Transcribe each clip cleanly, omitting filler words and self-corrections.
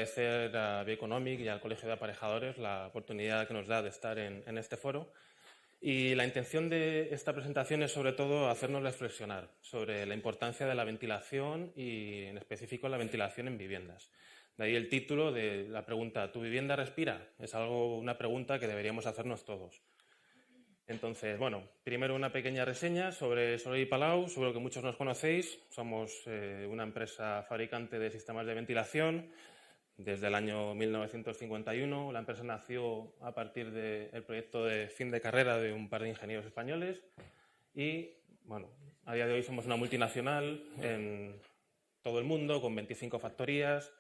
agradecer a Bioeconomic y al Colegio de Aparejadores la oportunidad que nos da de estar en este foro. Y la intención de esta presentación es sobre todo hacernos reflexionar sobre la importancia de la ventilación y en específico la ventilación en viviendas. De ahí el título de la pregunta, ¿tu vivienda respira? Es una pregunta que deberíamos hacernos todos. Entonces, bueno, primero una pequeña reseña sobre Soler y Palau, seguro que muchos nos conocéis. Somos una empresa fabricante de sistemas de ventilación desde el año 1951. La empresa nació a partir del proyecto de fin de carrera de un par de ingenieros españoles y, bueno, a día de hoy somos una multinacional en todo el mundo con 25 factorías,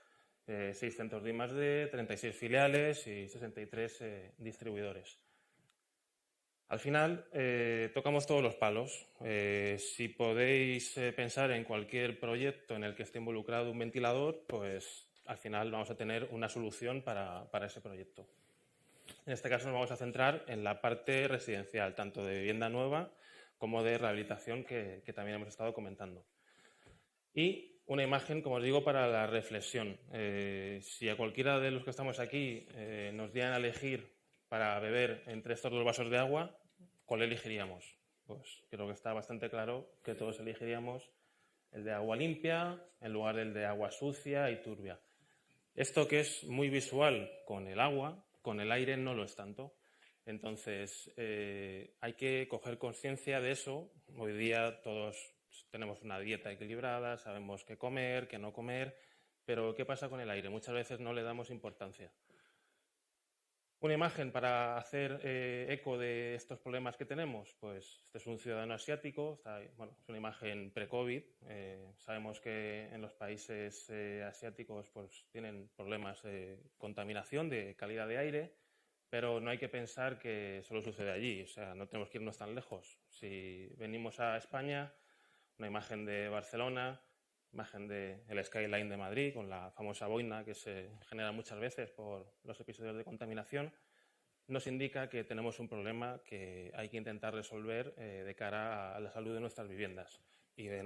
6 centros de I+D, 36 filiales y 63 distribuidores. Al final, tocamos todos los palos. Si podéis pensar en cualquier proyecto en el que esté involucrado un ventilador, pues al final vamos a tener una solución para ese proyecto. En este caso nos vamos a centrar en la parte residencial, tanto de vivienda nueva como de rehabilitación que también hemos estado comentando. Y una imagen, como os digo, para la reflexión. Si a cualquiera de los que estamos aquí nos dieran a elegir para beber entre estos dos vasos de agua, ¿cuál elegiríamos? Pues creo que está bastante claro que todos elegiríamos el de agua limpia en lugar del de agua sucia y turbia. Esto que es muy visual con el agua, con el aire no lo es tanto. Entonces, hay que coger conciencia de eso. Hoy día todos tenemos una dieta equilibrada, sabemos qué comer, qué no comer, pero ¿qué pasa con el aire? Muchas veces no le damos importancia. Una imagen para hacer eco de estos problemas que tenemos, pues este es un ciudadano asiático, es una imagen pre-COVID. Sabemos que en los países asiáticos pues, tienen problemas de contaminación, de calidad de aire, pero no hay que pensar que solo sucede allí, o sea, no tenemos que irnos tan lejos. Si venimos a España, una imagen de Barcelona, imagen del skyline de Madrid, con la famosa boina que se genera muchas veces por los episodios de contaminación, nos indica que tenemos un problema que hay que intentar resolver de cara a la salud de nuestras viviendas y de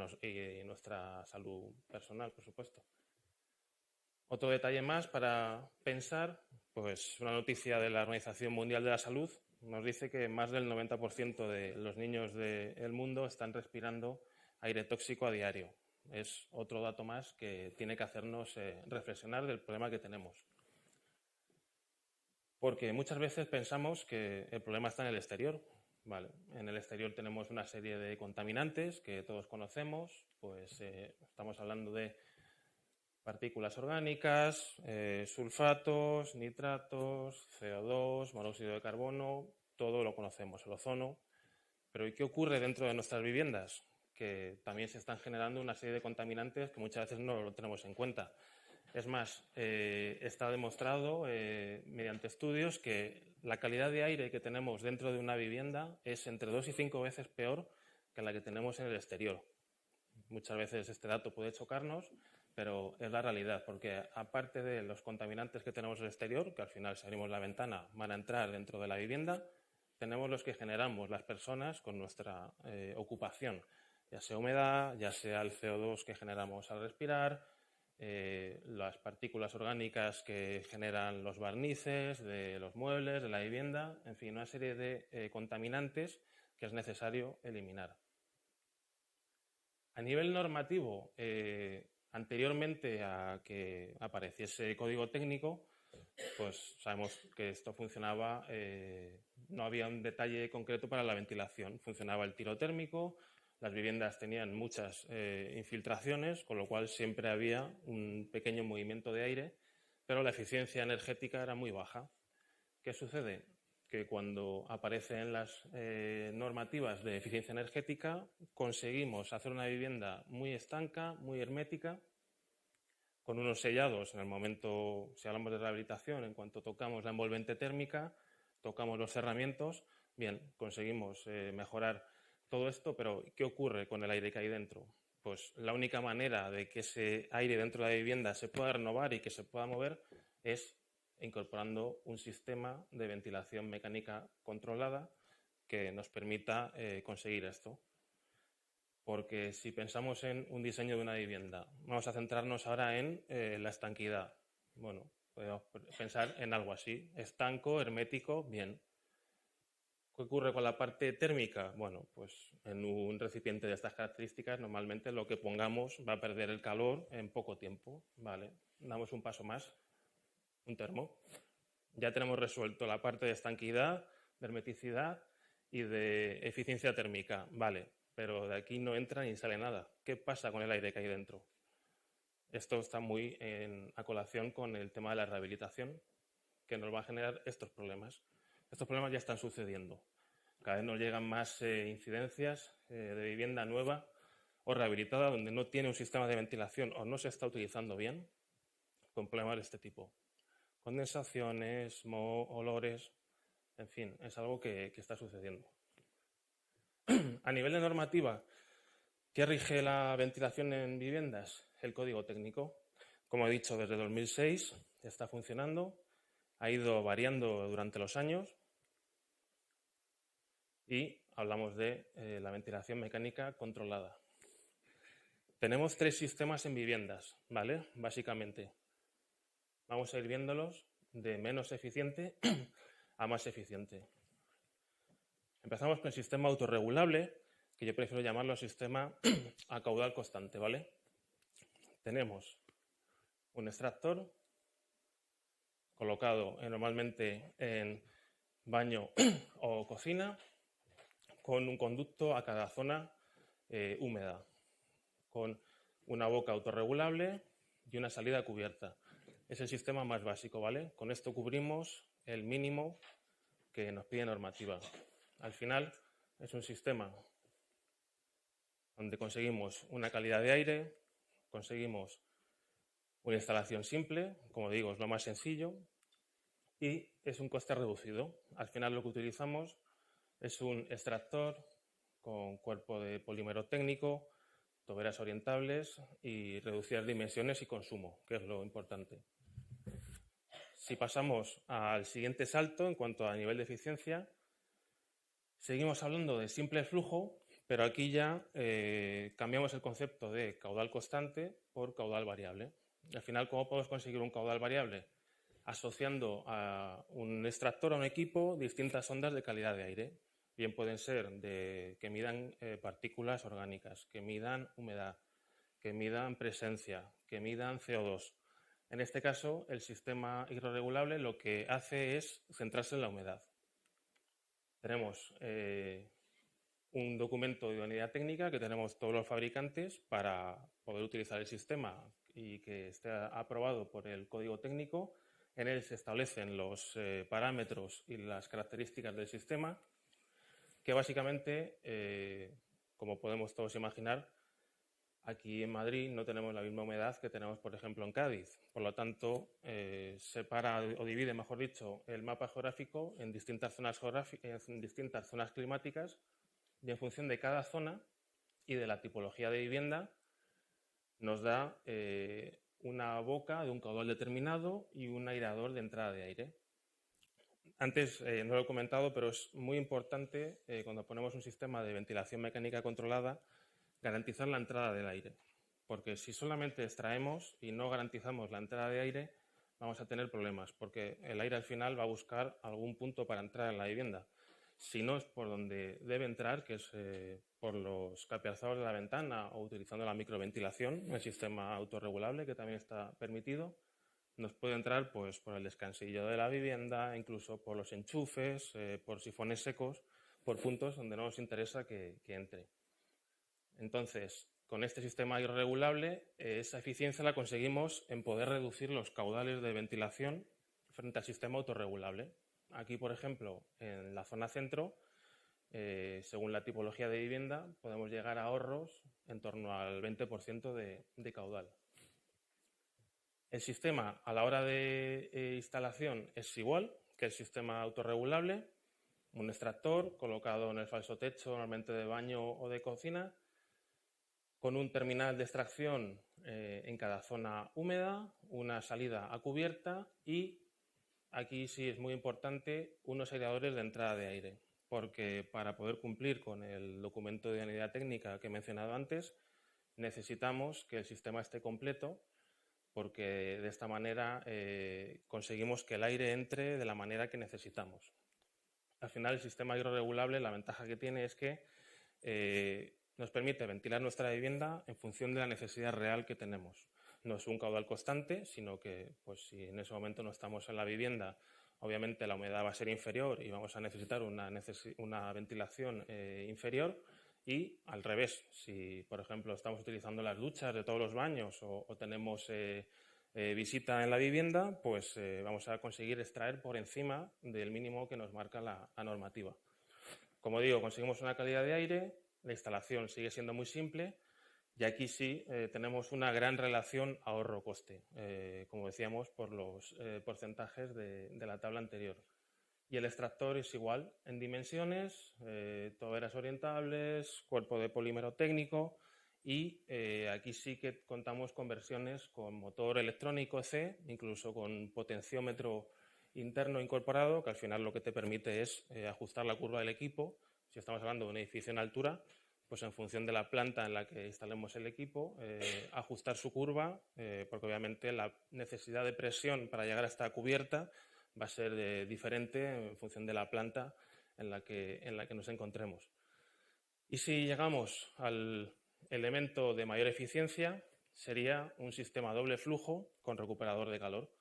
nuestra salud personal, por supuesto. Otro detalle más para pensar, pues una noticia de la Organización Mundial de la Salud nos dice que más del 90% de los niños del mundo están respirando aire tóxico a diario. Es otro dato más que tiene que hacernos reflexionar del problema que tenemos. Porque muchas veces pensamos que el problema está en el exterior. Vale. En el exterior tenemos una serie de contaminantes que todos conocemos, pues estamos hablando de partículas orgánicas, sulfatos, nitratos, CO2, monóxido de carbono, todo lo conocemos, el ozono. Pero ¿y qué ocurre dentro de nuestras viviendas? Que también se están generando una serie de contaminantes que muchas veces no lo tenemos en cuenta. Es más, está demostrado mediante estudios que la calidad de aire que tenemos dentro de una vivienda es entre 2 y 5 veces peor que la que tenemos en el exterior. Muchas veces este dato puede chocarnos, pero es la realidad, porque aparte de los contaminantes que tenemos en el exterior, que al final si abrimos la ventana van a entrar dentro de la vivienda, tenemos los que generamos las personas con nuestra ocupación, ya sea humedad, ya sea el CO2 que generamos al respirar, las partículas orgánicas que generan los barnices de los muebles, de la vivienda, en fin, una serie de contaminantes que es necesario eliminar. A nivel normativo, anteriormente a que apareciese código técnico, pues sabemos que esto funcionaba, no había un detalle concreto para la ventilación, funcionaba el tiro térmico, las viviendas tenían muchas infiltraciones, con lo cual siempre había un pequeño movimiento de aire, pero la eficiencia energética era muy baja. ¿Qué sucede? Que cuando aparecen las normativas de eficiencia energética, conseguimos hacer una vivienda muy estanca, muy hermética, con unos sellados en el momento, si hablamos de rehabilitación, en cuanto tocamos la envolvente térmica, tocamos los cerramientos, bien, conseguimos mejorar todo esto, pero ¿qué ocurre con el aire que hay dentro? Pues la única manera de que ese aire dentro de la vivienda se pueda renovar y que se pueda mover es incorporando un sistema de ventilación mecánica controlada que nos permita conseguir esto. Porque si pensamos en un diseño de una vivienda, vamos a centrarnos ahora en la estanquidad. Bueno, podemos pensar en algo así, estanco, hermético, bien. ¿Qué ocurre con la parte térmica? Bueno, pues en un recipiente de estas características normalmente lo que pongamos va a perder el calor en poco tiempo, ¿vale? Damos un paso más, un termo. Ya tenemos resuelto la parte de estanquidad, de hermeticidad y de eficiencia térmica, vale, pero de aquí no entra ni sale nada. ¿Qué pasa con el aire que hay dentro? Esto está muy a colación con el tema de la rehabilitación, que nos va a generar estos problemas. Estos problemas ya están sucediendo. Cada vez nos llegan más incidencias de vivienda nueva o rehabilitada donde no tiene un sistema de ventilación o no se está utilizando bien, con problemas de este tipo. Condensaciones, moho, olores, en fin, es algo que está sucediendo. A nivel de normativa, ¿qué rige la ventilación en viviendas? El Código Técnico. Como he dicho, desde 2006 está funcionando, ha ido variando durante los años y hablamos de la ventilación mecánica controlada. Tenemos 3 sistemas en viviendas, ¿vale? Básicamente. Vamos a ir viéndolos de menos eficiente a más eficiente. Empezamos con el sistema autorregulable, que yo prefiero llamarlo sistema a caudal constante, ¿vale? Tenemos un extractor colocado normalmente en baño o cocina, con un conducto a cada zona húmeda, con una boca autorregulable y una salida cubierta. Es el sistema más básico, ¿vale? Con esto cubrimos el mínimo que nos pide normativa. Al final es un sistema donde conseguimos una calidad de aire, conseguimos una instalación simple, como digo, es lo más sencillo, y es un coste reducido. Al final lo que utilizamos es un extractor con cuerpo de polímero técnico, toberas orientables y reducidas dimensiones y consumo, que es lo importante. Si pasamos al siguiente salto en cuanto a nivel de eficiencia, seguimos hablando de simple flujo, pero aquí ya cambiamos el concepto de caudal constante por caudal variable. Al final, ¿cómo podemos conseguir un caudal variable? Asociando a un extractor, a un equipo, distintas ondas de calidad de aire. Bien pueden ser que midan partículas orgánicas, que midan humedad, que midan presencia, que midan CO2. En este caso, el sistema hidrorregulable lo que hace es centrarse en la humedad. Tenemos un documento de idoneidad técnica que tenemos todos los fabricantes para poder utilizar el sistema y que esté aprobado por el Código Técnico. En él se establecen los parámetros y las características del sistema, que básicamente, como podemos todos imaginar, aquí en Madrid no tenemos la misma humedad que tenemos, por ejemplo, en Cádiz. Por lo tanto, separa o divide, mejor dicho, el mapa geográfico en distintas zonas climáticas, y en función de cada zona y de la tipología de vivienda nos da una boca de un caudal determinado y un aireador de entrada de aire. Antes no lo he comentado, pero es muy importante cuando ponemos un sistema de ventilación mecánica controlada garantizar la entrada del aire, porque si solamente extraemos y no garantizamos la entrada de aire vamos a tener problemas, porque el aire al final va a buscar algún punto para entrar en la vivienda. Si no es por donde debe entrar, que es por los capeazados de la ventana o utilizando la microventilación, el sistema autorregulable que también está permitido, nos puede entrar pues, por el descansillo de la vivienda, incluso por los enchufes, por sifones secos, por puntos donde no nos interesa que entre. Entonces, con este sistema irregulable, esa eficiencia la conseguimos en poder reducir los caudales de ventilación frente al sistema autorregulable. Aquí, por ejemplo, en la zona centro, según la tipología de vivienda, podemos llegar a ahorros en torno al 20% de caudal. El sistema a la hora de instalación es igual que el sistema autorregulable, un extractor colocado en el falso techo, normalmente de baño o de cocina, con un terminal de extracción en cada zona húmeda, una salida a cubierta y aquí sí es muy importante unos aireadores de entrada de aire, porque para poder cumplir con el documento de unidad técnica que he mencionado antes, necesitamos que el sistema esté completo porque de esta manera conseguimos que el aire entre de la manera que necesitamos. Al final, el sistema hidrorregulable, la ventaja que tiene es que nos permite ventilar nuestra vivienda en función de la necesidad real que tenemos. No es un caudal constante, sino que pues, si en ese momento no estamos en la vivienda, obviamente la humedad va a ser inferior y vamos a necesitar una ventilación inferior. Y al revés, si por ejemplo estamos utilizando las duchas de todos los baños o tenemos visita en la vivienda, pues vamos a conseguir extraer por encima del mínimo que nos marca la normativa. Como digo, conseguimos una calidad de aire, la instalación sigue siendo muy simple y aquí sí tenemos una gran relación ahorro-coste, como decíamos, por los porcentajes de la tabla anterior. Y el extractor es igual en dimensiones, toberas orientables, cuerpo de polímero técnico y aquí sí que contamos con versiones con motor electrónico EC, incluso con potenciómetro interno incorporado, que al final lo que te permite es ajustar la curva del equipo. Si estamos hablando de un edificio en altura, pues en función de la planta en la que instalemos el equipo, ajustar su curva, porque obviamente la necesidad de presión para llegar a esta cubierta va a ser diferente en función de la planta en la que nos encontremos. Y si llegamos al elemento de mayor eficiencia, sería un sistema doble flujo con recuperador de calor.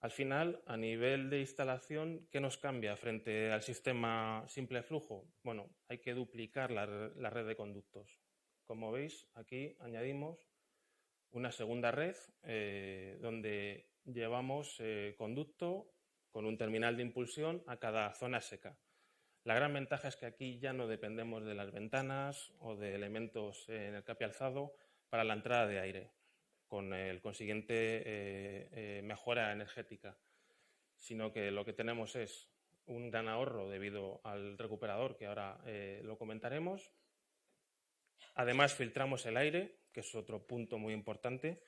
Al final, a nivel de instalación, ¿qué nos cambia frente al sistema simple flujo? Bueno, hay que duplicar la red de conductos. Como veis, aquí añadimos una segunda red donde llevamos conducto con un terminal de impulsión a cada zona seca. La gran ventaja es que aquí ya no dependemos de las ventanas o de elementos en el capi alzado para la entrada de aire, con el consiguiente mejora energética, sino que lo que tenemos es un gran ahorro debido al recuperador, que ahora lo comentaremos. Además, filtramos el aire, que es otro punto muy importante.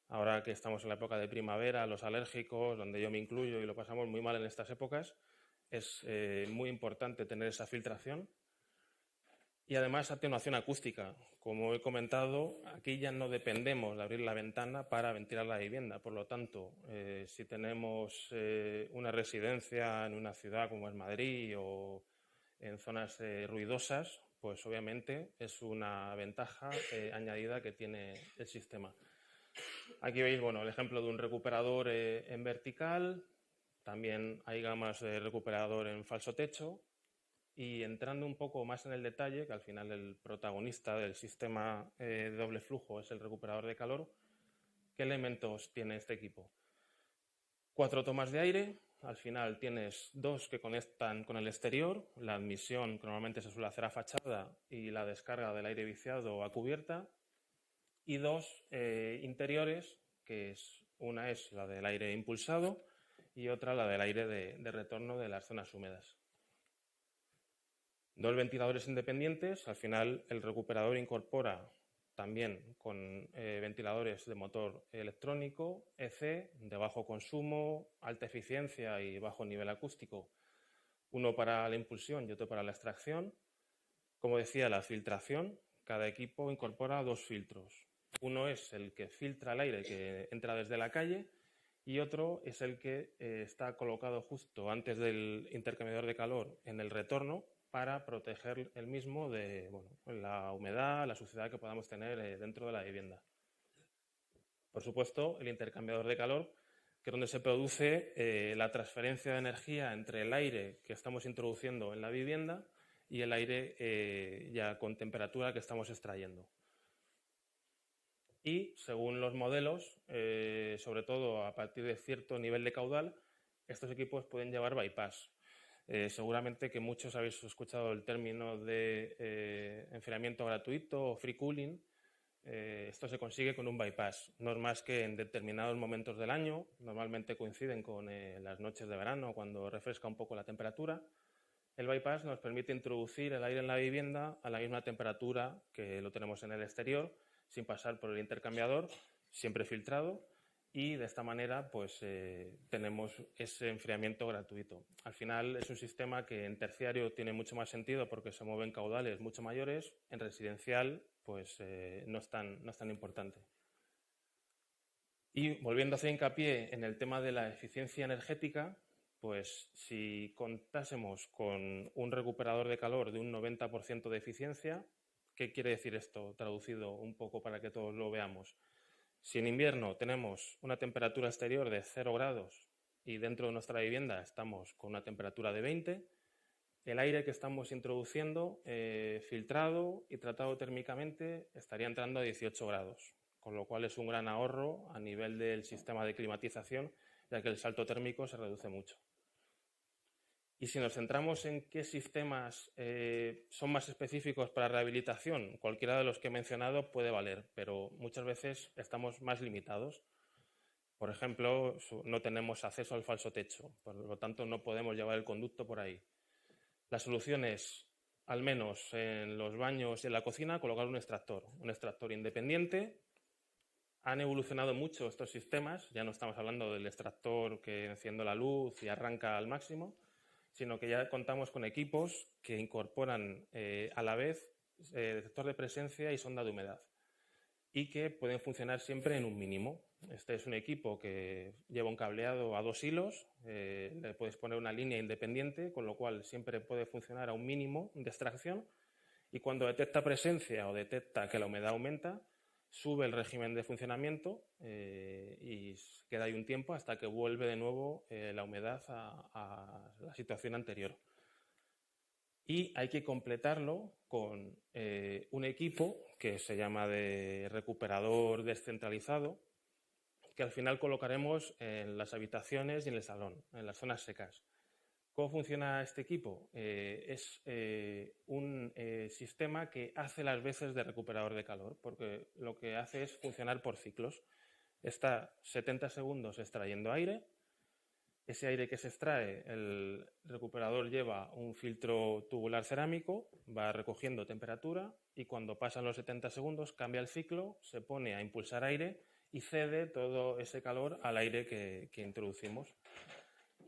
Ahora que estamos en la época de primavera, los alérgicos, donde yo me incluyo y lo pasamos muy mal en estas épocas, es muy importante tener esa filtración. Y además atenuación acústica. Como he comentado, aquí ya no dependemos de abrir la ventana para ventilar la vivienda. Por lo tanto, si tenemos una residencia en una ciudad como es Madrid o en zonas ruidosas, pues obviamente es una ventaja añadida que tiene el sistema. Aquí veis el ejemplo de un recuperador en vertical. También hay gamas de recuperador en falso techo. Y entrando un poco más en el detalle, que al final el protagonista del sistema de doble flujo es el recuperador de calor, ¿qué elementos tiene este equipo? 4 tomas de aire, al final tienes 2 que conectan con el exterior, la admisión que normalmente se suele hacer a fachada y la descarga del aire viciado a cubierta, y 2 interiores, que una es la del aire impulsado y otra la del aire de retorno de las zonas húmedas. 2 ventiladores independientes, al final el recuperador incorpora también con ventiladores de motor electrónico, EC, de bajo consumo, alta eficiencia y bajo nivel acústico, uno para la impulsión y otro para la extracción. Como decía, la filtración, cada equipo incorpora 2 filtros. Uno es el que filtra el aire que entra desde la calle y otro es el que está colocado justo antes del intercambiador de calor en el retorno para proteger el mismo de la humedad, la suciedad que podamos tener dentro de la vivienda. Por supuesto, el intercambiador de calor, que es donde se produce la transferencia de energía entre el aire que estamos introduciendo en la vivienda y el aire ya con temperatura que estamos extrayendo. Y según los modelos, sobre todo a partir de cierto nivel de caudal, estos equipos pueden llevar bypass. Seguramente que muchos habéis escuchado el término de enfriamiento gratuito o free cooling. Esto se consigue con un bypass. No es más que en determinados momentos del año, normalmente coinciden con las noches de verano, cuando refresca un poco la temperatura. El bypass nos permite introducir el aire en la vivienda a la misma temperatura que lo tenemos en el exterior, sin pasar por el intercambiador, siempre filtrado. Y de esta manera pues tenemos ese enfriamiento gratuito. Al final es un sistema que en terciario tiene mucho más sentido porque se mueven caudales mucho mayores. En residencial pues no es tan importante. Y volviendo a hacer hincapié en el tema de la eficiencia energética, pues si contásemos con un recuperador de calor de un 90% de eficiencia, ¿qué quiere decir esto? Traducido un poco para que todos lo veamos. Si en invierno tenemos una temperatura exterior de 0 grados y dentro de nuestra vivienda estamos con una temperatura de 20, el aire que estamos introduciendo, filtrado y tratado térmicamente, estaría entrando a 18 grados, con lo cual es un gran ahorro a nivel del sistema de climatización, ya que el salto térmico se reduce mucho. Y si nos centramos en qué sistemas son más específicos para rehabilitación, cualquiera de los que he mencionado puede valer, pero muchas veces estamos más limitados. Por ejemplo, no tenemos acceso al falso techo, por lo tanto no podemos llevar el conducto por ahí. La solución es, al menos en los baños y en la cocina, colocar un extractor independiente. Han evolucionado mucho estos sistemas, ya no estamos hablando del extractor que enciende la luz y arranca al máximo, sino que ya contamos con equipos que incorporan a la vez detector de presencia y sonda de humedad y que pueden funcionar siempre en un mínimo. Este es un equipo que lleva un cableado a 2 hilos, le puedes poner una línea independiente, con lo cual siempre puede funcionar a un mínimo de extracción y cuando detecta presencia o detecta que la humedad aumenta, sube el régimen de funcionamiento y queda ahí un tiempo hasta que vuelve de nuevo la humedad a la situación anterior. Y hay que completarlo con un equipo que se llama de recuperador descentralizado, que al final colocaremos en las habitaciones y en el salón, en las zonas secas. ¿Cómo funciona este equipo? Es un sistema que hace las veces de recuperador de calor, porque lo que hace es funcionar por ciclos. Está 70 segundos extrayendo aire. Ese aire que se extrae, el recuperador lleva un filtro tubular cerámico, va recogiendo temperatura y cuando pasan los 70 segundos cambia el ciclo, se pone a impulsar aire y cede todo ese calor al aire que introducimos.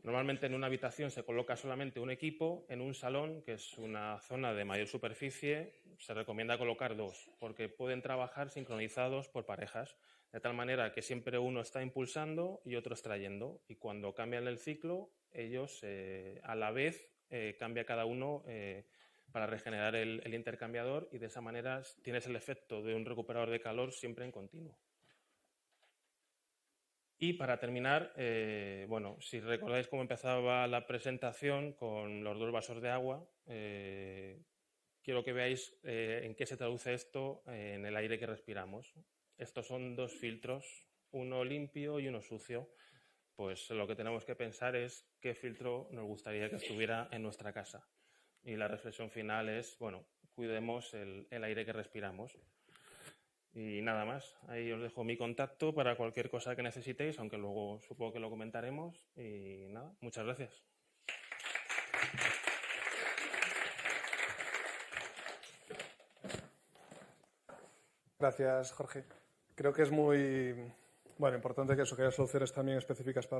Normalmente en una habitación se coloca solamente un equipo, en un salón, que es una zona de mayor superficie, se recomienda colocar 2, porque pueden trabajar sincronizados por parejas, de tal manera que siempre uno está impulsando y otro extrayendo, y cuando cambian el ciclo, ellos a la vez cambia cada uno para regenerar el intercambiador y de esa manera tienes el efecto de un recuperador de calor siempre en continuo. Y para terminar, bueno, si recordáis cómo empezaba la presentación con los 2 vasos de agua, quiero que veáis en qué se traduce esto en el aire que respiramos. Estos son 2 filtros, uno limpio y uno sucio. Pues lo que tenemos que pensar es qué filtro nos gustaría que estuviera en nuestra casa. Y la reflexión final es, bueno, cuidemos el aire que respiramos. Y nada más, ahí os dejo mi contacto para cualquier cosa que necesitéis, aunque luego supongo que lo comentaremos. Y nada, muchas gracias. Gracias, Jorge. Creo que es muy importante que haya soluciones también específicas para